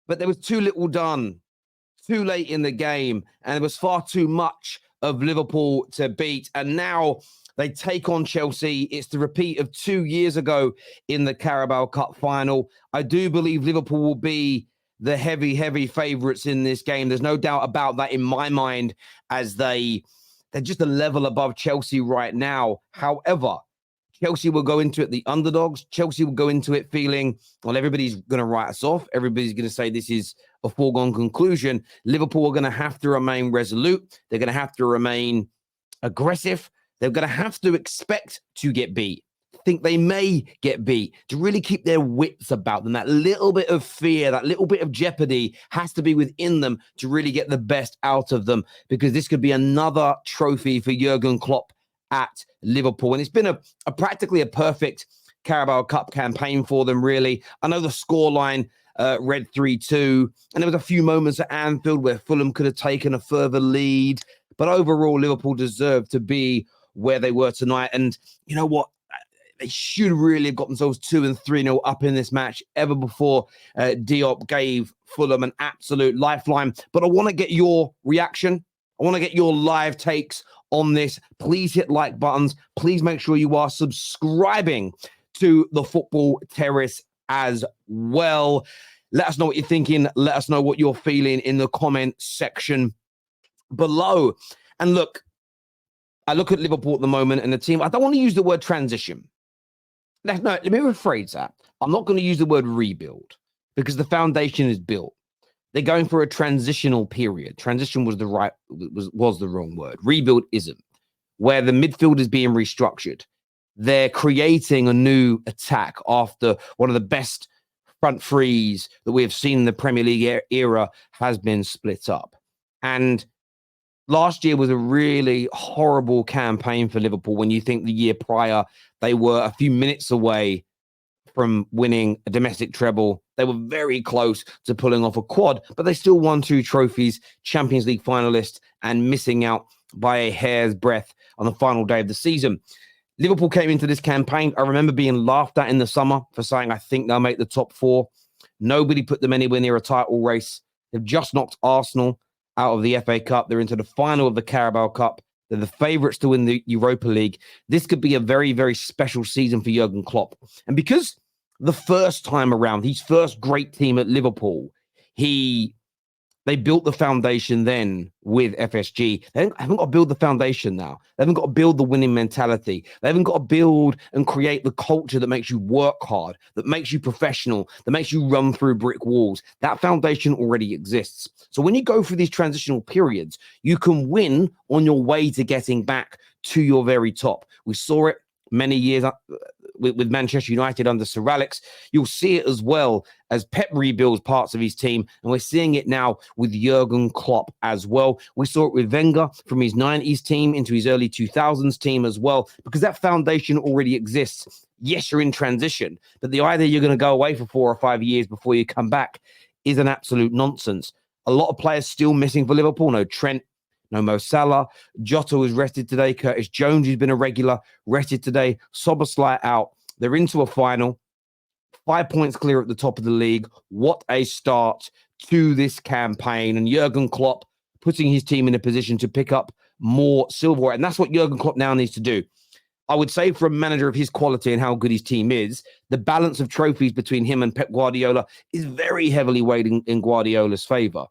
but there was too little done too late in the game, and there was far too much of Liverpool to beat. And now they take on Chelsea. It's the repeat of 2 years ago in the Carabao Cup final. I do believe Liverpool will be the heavy favourites in this game. There's no doubt about that in my mind, as they're just a level above Chelsea right now. However, Chelsea will go into it the underdogs. Chelsea will go into it feeling, well, everybody's going to write us off. Everybody's going to say this is a foregone conclusion. Liverpool are going to have to remain resolute. They're going to have to remain aggressive. They're going to have to expect to get beat, think they may get beat, to really keep their wits about them. That little bit of fear, that little bit of jeopardy has to be within them to really get the best out of them, because this could be another trophy for Jurgen Klopp at Liverpool. And it's been a practically a perfect Carabao Cup campaign for them, really. I know the scoreline read 3-2, and there was a few moments at Anfield where Fulham could have taken a further lead. But overall, Liverpool deserved to be where they were tonight. And you know what? They should really have got themselves 2 and 3-0 up in this match ever before Diop gave Fulham an absolute lifeline. But I want to get your reaction. I want to get your live takes on this. Please hit like buttons. Please make sure you are subscribing to the Football Terrace as well. Let us know what you're thinking. Let us know what you're feeling in the comment section below. And look, I look at Liverpool at the moment and the team. I don't want to use the word transition. No, let me rephrase that. I'm not going to use the word rebuild, because the foundation is built. They're going for a transitional period. Transition was the wrong word. Rebuild isn't. Where the midfield is being restructured. They're creating a new attack after one of the best front threes that we have seen in the Premier League era has been split up. And last year was a really horrible campaign for Liverpool when you think the year prior they were a few minutes away from winning a domestic treble. They were very close to pulling off a quad, but they still won 2 trophies, Champions League finalists, and missing out by a hair's breadth on the final day of the season. Liverpool came into this campaign. I remember being laughed at in the summer for saying, I think they'll make the top 4. Nobody put them anywhere near a title race. They've just knocked Arsenal out of the FA Cup. They're into the final of the Carabao Cup. They're the favourites to win the Europa League. This could be a very, very special season for Jurgen Klopp. And because the first time around, his first great team at Liverpool, they built the foundation then with FSG. They haven't got to build the foundation now. They haven't got to build the winning mentality. They haven't got to build and create the culture that makes you work hard, that makes you professional, that makes you run through brick walls. That foundation already exists. So when you go through these transitional periods, you can win on your way to getting back to your very top. We saw it many years with Manchester United under Sir Alex. You'll see it as well as Pep rebuilds parts of his team, and we're seeing it now with Jurgen Klopp as well. We saw it with Wenger from his 90s team into his early 2000s team as well, because that foundation already exists. Yes, you're in transition, but the idea you're going to go away for 4 or 5 years before you come back is an absolute nonsense. A lot of players still missing for Liverpool. No Trent, no Mo Salah. Jota was rested today. Curtis Jones, who's been a regular, rested today. Szoboszlai out. They're into a final. 5 points clear at the top of the league. What a start to this campaign. And Jurgen Klopp putting his team in a position to pick up more silverware. And that's what Jurgen Klopp now needs to do. I would say for a manager of his quality and how good his team is, the balance of trophies between him and Pep Guardiola is very heavily weighed in Guardiola's favour.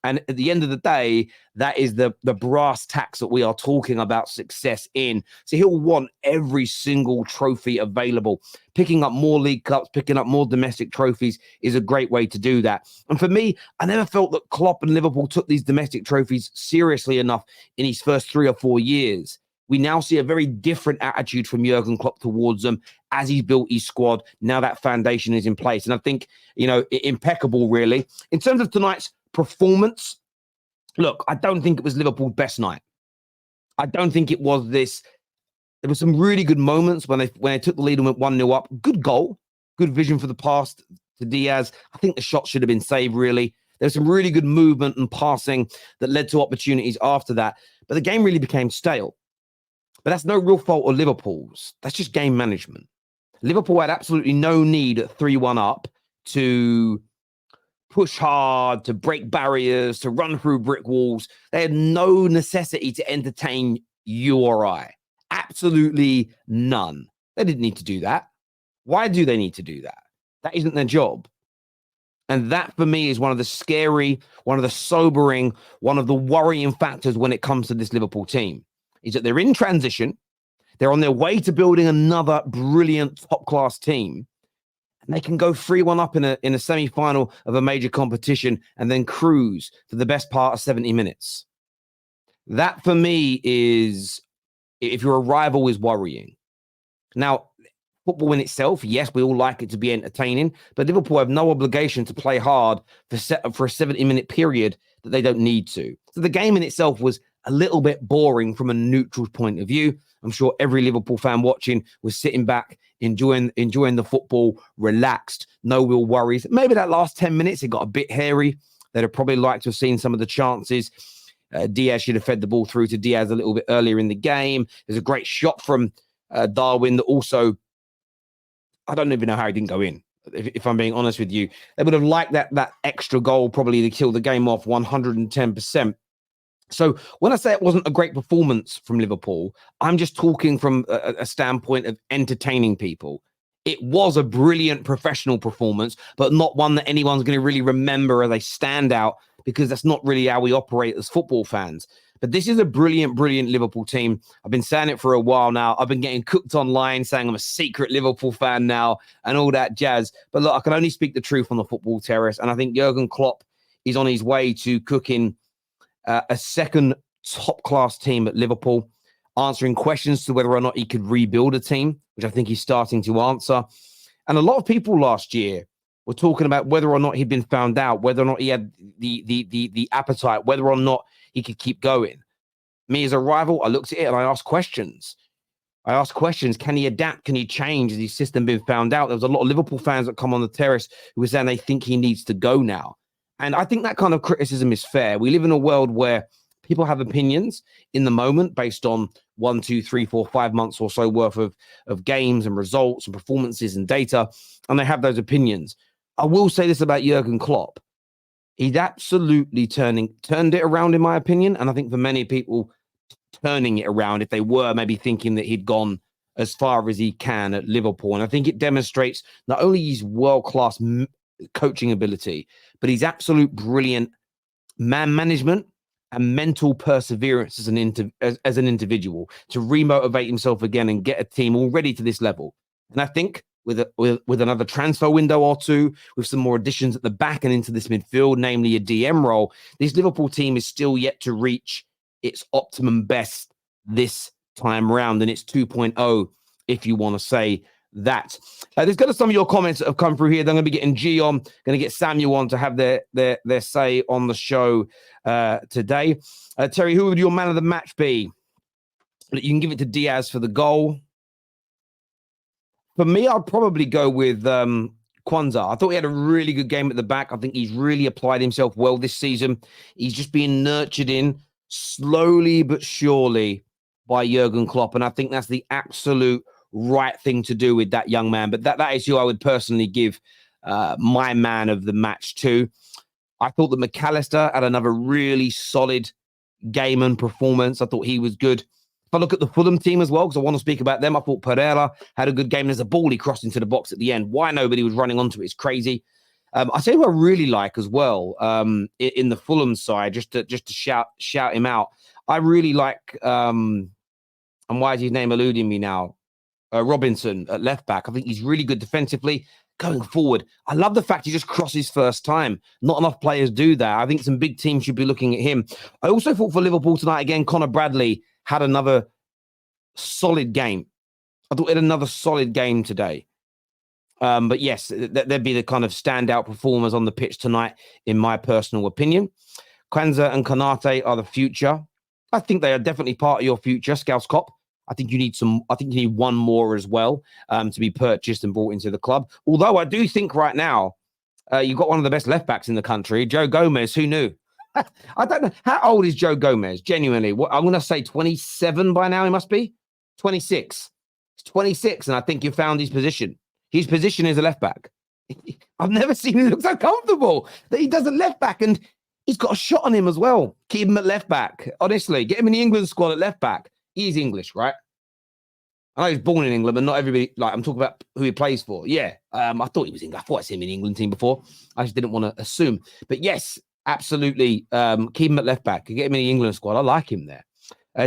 And at the end of the day, that is the brass tacks that we are talking about success in. So he'll want every single trophy available. Picking up more League Cups, picking up more domestic trophies is a great way to do that. And for me, I never felt that Klopp and Liverpool took these domestic trophies seriously enough in his first 3 or 4 years. We now see a very different attitude from Jurgen Klopp towards them as he's built his squad. Now that foundation is in place. And I think, impeccable, really. In terms of tonight's performance, look, I don't think it was Liverpool's best night. I don't think it was this. There were some really good moments when they took the lead and went 1-0 up. Good goal, good vision for the pass to Diaz. I think the shot should have been saved, really. There was some really good movement and passing that led to opportunities after that. But the game really became stale. But that's no real fault of Liverpool's. That's just game management. Liverpool had absolutely no need at 3-1 up to push hard, to break barriers, to run through brick walls. They had no necessity to entertain you or I. Absolutely none. They didn't need to do that. Why do they need to do that? That isn't their job. And that, for me, is one of the scary, one of the sobering, one of the worrying factors when it comes to this Liverpool team, is that they're in transition. They're on their way to building another brilliant top-class team. And they can go 3-1 up in a semi-final of a major competition and then cruise for the best part of 70 minutes. That, for me, is, if you're a rival, is worrying. Now, football in itself, yes, we all like it to be entertaining, but Liverpool have no obligation to play hard for a 70-minute period that they don't need to. So the game in itself was a little bit boring from a neutral point of view. I'm sure every Liverpool fan watching was sitting back, enjoying the football, relaxed, no real worries. Maybe that last 10 minutes, it got a bit hairy. They'd have probably liked to have seen some of the chances. Diaz should have fed the ball through to Diaz a little bit earlier in the game. There's a great shot from Darwin that also, I don't even know how he didn't go in, if I'm being honest with you. They would have liked that extra goal probably to kill the game off 110%. So when I say it wasn't a great performance from Liverpool, I'm just talking from a standpoint of entertaining people. It was a brilliant professional performance, but not one that anyone's going to really remember as a standout, because that's not really how we operate as football fans. But this is a brilliant, brilliant Liverpool team. I've been saying it for a while now. I've been getting cooked online saying I'm a secret Liverpool fan now and all that jazz. But look, I can only speak the truth on the football terrace. And I think Jurgen Klopp is on his way to cooking a second top-class team at Liverpool, answering questions to whether or not he could rebuild a team, which I think he's starting to answer. And a lot of people last year were talking about whether or not he'd been found out, whether or not he had the appetite, whether or not he could keep going. Me as a rival, I looked at it and I asked questions. Can he adapt? Can he change? Has his system been found out? There was a lot of Liverpool fans that come on the terrace who were saying they think he needs to go now. And I think that kind of criticism is fair. We live in a world where people have opinions in the moment based on 1, 2, 3, 4, 5 months or so worth of games and results and performances and data, and they have those opinions. I will say this about Jurgen Klopp. He's absolutely turned it around, in my opinion. And I think for many people, turning it around, if they were maybe thinking that he'd gone as far as he can at Liverpool. And I think it demonstrates not only his world-class coaching ability, but his absolute brilliant man management and mental perseverance as an individual to remotivate himself again and get a team already to this level. And I think with another transfer window or two, with some more additions at the back and into this midfield, namely a DM role, this Liverpool team is still yet to reach its optimum best this time round, and it's 2.0, if you want to say that. There's got some of your comments that have come through here. They're going to be getting G on, going to get Samuel on to have their say on the show today. Terry, who would your man of the match be? You can give it to Diaz for the goal. For me, I'd probably go with Kwanzaa. I thought he had a really good game at the back. I think he's really applied himself well this season. He's just being nurtured in slowly but surely by Jurgen Klopp, and I think that's the absolute right thing to do with that young man. But that is who I would personally give my man of the match to. I thought that McAllister had another really solid game and performance. I thought he was good. If I look at the Fulham team as well, because I want to speak about them, I thought Pereira had a good game. There's a ball he crossed into the box at the end. Why nobody was running onto it is crazy. I tell you who I really like as well in the Fulham side, just to shout him out. I really like, and why is his name eluding me now? Robinson at left back. I think he's really good defensively. Going forward, I love the fact he just crosses first time. Not enough players do that. I think some big teams should be looking at him. I also thought for Liverpool tonight, again, Connor Bradley had another solid game. I thought he had another solid game today. But yes, there'd be the kind of standout performers on the pitch tonight, in my personal opinion. Kwanzaa and Konate are the future. I think they are definitely part of your future, Scouts-Cop. I think you need one more as well to be purchased and brought into the club. Although I do think right now, you've got one of the best left backs in the country, Joe Gomez. Who knew? I don't know. How old is Joe Gomez? Genuinely, I'm going to say 27 by now. He must be 26. He's 26, and I think you found his position. His position is a left back. I've never seen him look so comfortable that he does a left back, and he's got a shot on him as well. Keep him at left back. Honestly, get him in the England squad at left back. He's English, right? I know he's born in England, but not everybody. Like, I'm talking about who he plays for. Yeah, I thought he was English. I thought I seen him in the England team before. I just didn't want to assume. But yes, absolutely. Keep him at left back. Get him in the England squad. I like him there.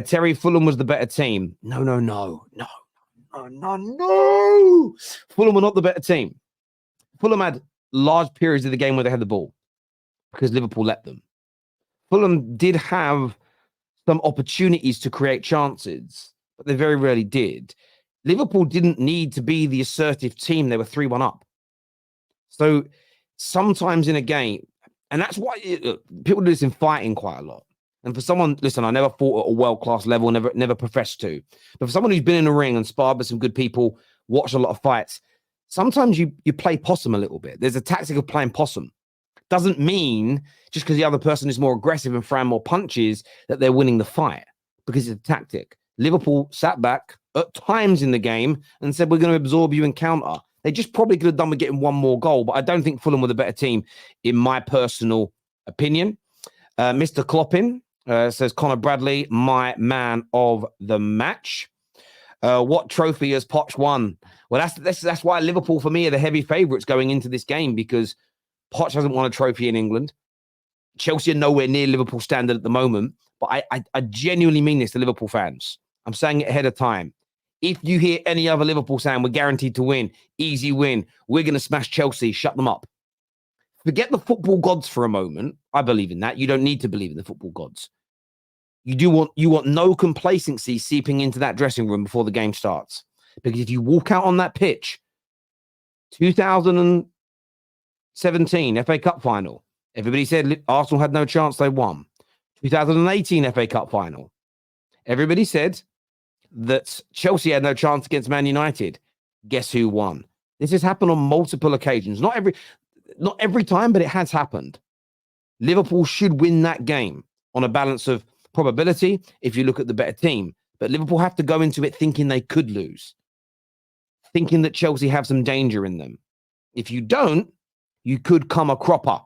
Terry, Fulham was the better team. No. Fulham were not the better team. Fulham had large periods of the game where they had the ball because Liverpool let them. Fulham did have some opportunities to create chances, but they very rarely did. Liverpool didn't need to be the assertive team. They were 3-1 up. So sometimes in a game, and that's why people do this in fighting quite a lot. And for someone, listen, I never fought at a world-class level, never professed to. But for someone who's been in the ring and sparred with some good people, watched a lot of fights, sometimes you play possum a little bit. There's a tactic of playing possum. Doesn't mean just because the other person is more aggressive and throwing more punches that they're winning the fight, because it's a tactic. Liverpool sat back at times in the game and said, we're going to absorb you and counter. They just probably could have done with getting one more goal, but I don't think Fulham were the better team, in my personal opinion. Mr. Kloppin says, Conor Bradley, my man of the match. What trophy has Poch won? Well, that's why Liverpool, for me, are the heavy favourites going into this game, because Poch hasn't won a trophy in England. Chelsea are nowhere near Liverpool standard at the moment, but I genuinely mean this to Liverpool fans. I'm saying it ahead of time. If you hear any other Liverpool saying we're guaranteed to win, easy win, we're going to smash Chelsea, shut them up. Forget the football gods for a moment. I believe in that. You don't need to believe in the football gods. You want no complacency seeping into that dressing room before the game starts. Because if you walk out on that pitch, 2017 FA Cup final, everybody said Arsenal had no chance, they won. 2018 FA Cup final, everybody said that Chelsea had no chance against Man United. Guess who won? This has happened on multiple occasions. Not every time, but it has happened. Liverpool should win that game on a balance of probability if you look at the better team. But Liverpool have to go into it thinking they could lose, thinking that Chelsea have some danger in them. If you don't, you could come a cropper.